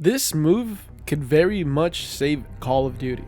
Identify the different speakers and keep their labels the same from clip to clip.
Speaker 1: This move could very much save Call of Duty.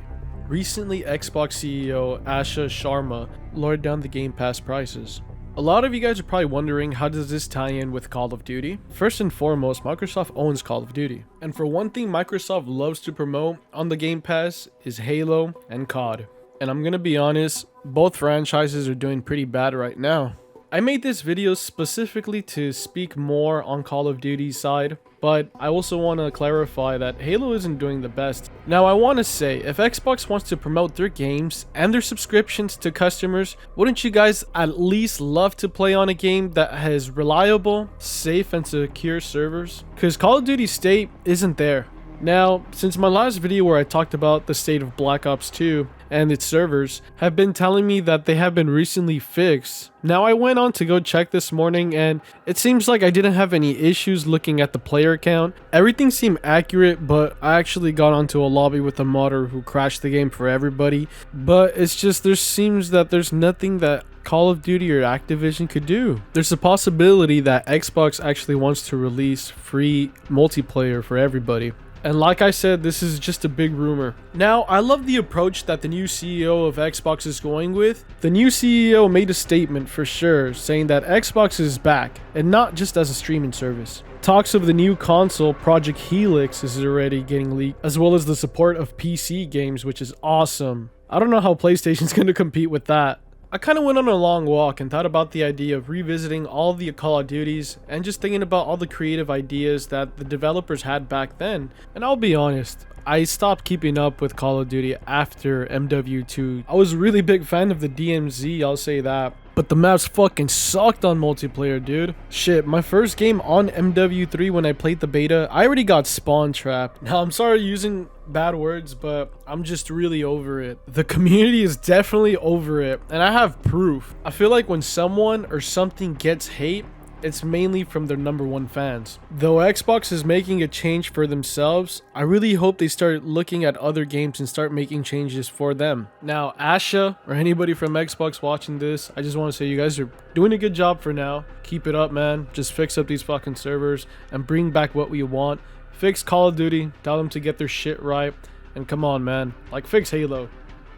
Speaker 1: Recently, Xbox CEO Asha Sharma lowered down the Game Pass prices. A lot of you guys are probably wondering, how does this tie in with Call of Duty? First and foremost, Microsoft owns Call of Duty. And for one thing Microsoft loves to promote on the Game Pass is Halo and COD. And I'm gonna be honest, both franchises are doing pretty bad right now. I made this video specifically to speak more on Call of Duty's side, but I also want to clarify that Halo isn't doing the best. Now I want to say, if Xbox wants to promote their games and their subscriptions to customers, wouldn't you guys at least love to play on a game that has reliable, safe and secure servers? Because Call of Duty state isn't there. Now, since my last video where I talked about the state of Black Ops 2 and its servers have been telling me that they have been recently fixed. Now I went on to go check this morning and it seems like I didn't have any issues looking at the player count. Everything seemed accurate, but I actually got onto a lobby with a modder who crashed the game for everybody. But it's just there seems that there's nothing that Call of Duty or Activision could do. There's a possibility that Xbox actually wants to release free multiplayer for everybody. And like I said, this is just a big rumor. Now, I love the approach that the new CEO of Xbox is going with. The new CEO made a statement for sure, saying that Xbox is back, and not just as a streaming service. Talks of the new console, Project Helix, is already getting leaked, as well as the support of PC games, which is awesome. I don't know how PlayStation's going to compete with that. I kind of went on a long walk and thought about the idea of revisiting all the Call of Duties and just thinking about all the creative ideas that the developers had back then. And I'll be honest, I stopped keeping up with Call of Duty after MW2. I was a really big fan of the DMZ, I'll say that. But the maps fucking sucked on multiplayer, dude. Shit, my first game on MW3 when I played the beta, I already got spawn trapped. Now, I'm sorry using bad words, but I'm just really over it. The community is definitely over it, and I have proof. I feel like when someone or something gets hate, it's mainly from their #1 fans. Though Xbox is making a change for themselves, I really hope they start looking at other games and start making changes for them. Now, Asha or anybody from Xbox watching this, I just want to say you guys are doing a good job for now. Keep it up, man. Just fix up these fucking servers and bring back what we want. Fix Call of Duty, tell them to get their shit right, and come on, man. Like, fix Halo.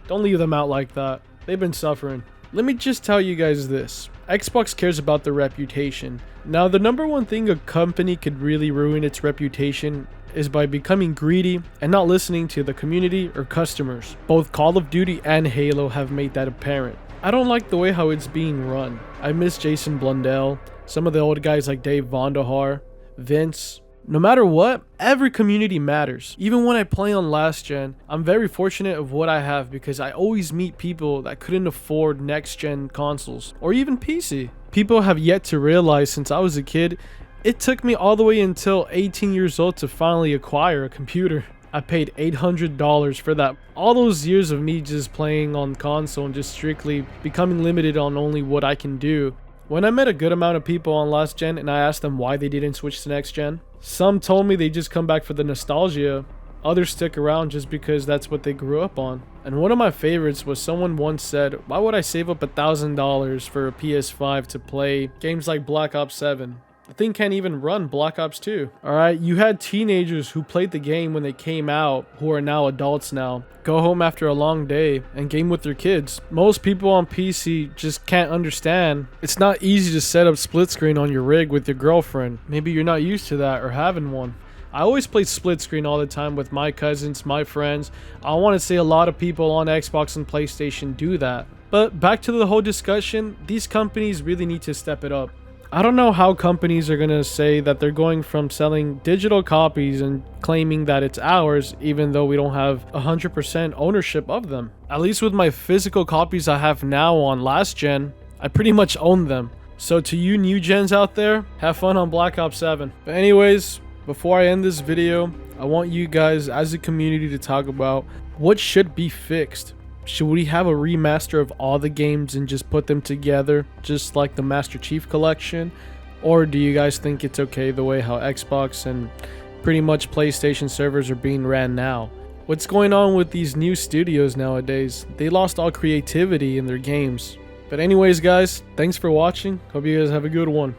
Speaker 1: Don't leave them out like that. They've been suffering. Let me just tell you guys this. Xbox cares about their reputation. Now, the #1 thing a company could really ruin its reputation is by becoming greedy and not listening to the community or customers. Both Call of Duty and Halo have made that apparent. I don't like the way how it's being run. I miss Jason Blundell, some of the old guys like Dave Vonderhaar, Vince. No matter what, every community matters. Even when I play on last gen, I'm very fortunate of what I have because I always meet people that couldn't afford next gen consoles or even PC. People have yet to realize since I was a kid, it took me all the way until 18 years old to finally acquire a computer. I paid $800 for that. All those years of me just playing on console and just strictly becoming limited on only what I can do. When I met a good amount of people on last gen and I asked them why they didn't switch to next gen, some told me they just come back for the nostalgia. Others stick around just because that's what they grew up on. And one of my favorites was someone once said, why would I save up $1,000 for a PS5 to play games like Black Ops 7? The thing can't even run Black Ops 2. Alright, you had teenagers who played the game when they came out, who are now adults now, go home after a long day and game with their kids. Most people on PC just can't understand. It's not easy to set up split screen on your rig with your girlfriend. Maybe you're not used to that or having one. I always play split screen all the time with my cousins, my friends. I want to say a lot of people on Xbox and PlayStation do that. But back to the whole discussion, these companies really need to step it up. I don't know how companies are going to say that they're going from selling digital copies and claiming that it's ours even though we don't have 100% ownership of them. At least with my physical copies I have now on last gen, I pretty much own them. So to you new gens out there, have fun on Black Ops 7. But anyways, before I end this video, I want you guys as a community to talk about what should be fixed. Should we have a remaster of all the games and just put them together, just like the Master Chief Collection? Or do you guys think it's okay the way how Xbox and pretty much PlayStation servers are being ran now? What's going on with these new studios nowadays? They lost all creativity in their games. But anyways guys, thanks for watching. Hope you guys have a good one.